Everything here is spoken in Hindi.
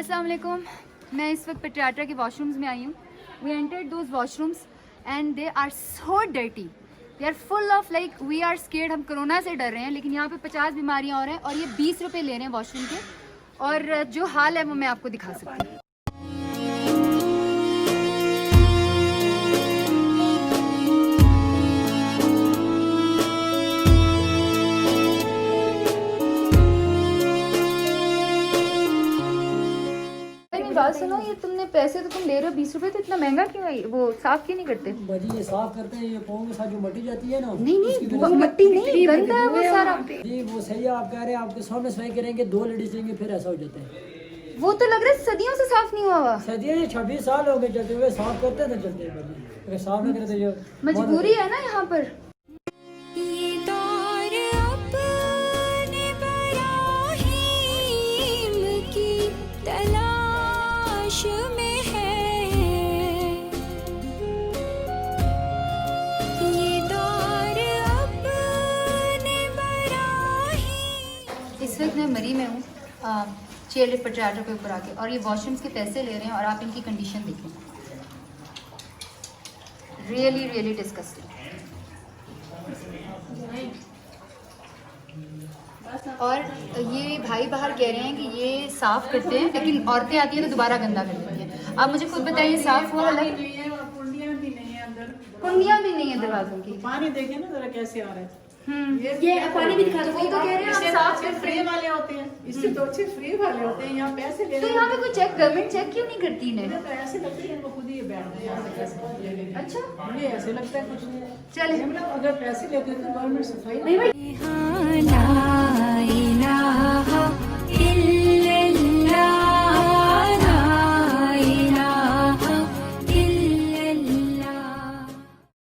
अस्सलाम वालेकुम। मैं इस वक्त पेट्रियाट्रा के वॉशरूम्स में आई हूँ। We entered those washrooms and they are so dirty, they are full of like we are scared. हम कोरोना से डर रहे हैं, लेकिन यहाँ पे 50 बीमारियाँ और हैं और ये 20 रुपये ले रहे हैं वॉशरूम के। और जो हाल है वो मैं आपको दिखा सकती हूँ। बात सुनो, ये तुमने पैसे तो तुम ले रहे हो 20 रुपए, तो इतना महंगा क्यों है? वो साफ क्यों नहीं करते? भाजी ये साफ करते हैं, ये पाँव के साथ जो मट्टी जाती है ना। नहीं वो मट्टी नहीं, गंदा है वो सारा। जी वो सही है, आप कह रहे हैं आपके सामने सफाई करेंगे, 2 लेडीज देंगे फिर ऐसा हो जाता है। वो तो लग रहा है सदियों से साफ नहीं हुआ हुआ। सदियों 26 साल हो गए चलते हुए, साफ करते हैं तो चलते हैं भाजी, अगर साफ नहीं करते जो मजबूरी है ना यहाँ पर। इस वक्त मैं मरी में हूँ, चेयर लिफ्ट पेट्रियाट्रा के ऊपर आके, और ये वॉशरूम्स के पैसे ले रहे हैं और आप इनकी कंडीशन देखें। Really really disgusting. और ये भाई बाहर कह रहे हैं कि ये साफ करते हैं, लेकिन औरतें आती हैं तो दोबारा गंदा कर देती हैं। आप मुझे खुद बताइए, साफ हुआ अलग? कुंडियां भी नहीं है अंदर, कुंडियां भी नहीं है दरवाजों की। पानी देखे ना जरा कैसे आ रहा है। ये पानी भी दिखा दो। वो तो कह रहे हैं आप साफ इससे फ्री वाले होते हैं, इससे तो अच्छे फ्री वाले होते हैं। यहाँ पैसे ले तो यहाँ पे कोई चेक, गवर्नमेंट चेक क्यों नहीं करती इन्हें? तो ऐसे लगता है इनको खुद ही बैठ गए यहाँ से पैसे। अच्छा, मुझे ऐसे लगता है कुछ चले मतलब अगर पैसे लेते तो गवर्नमेंट सफाई नहीं।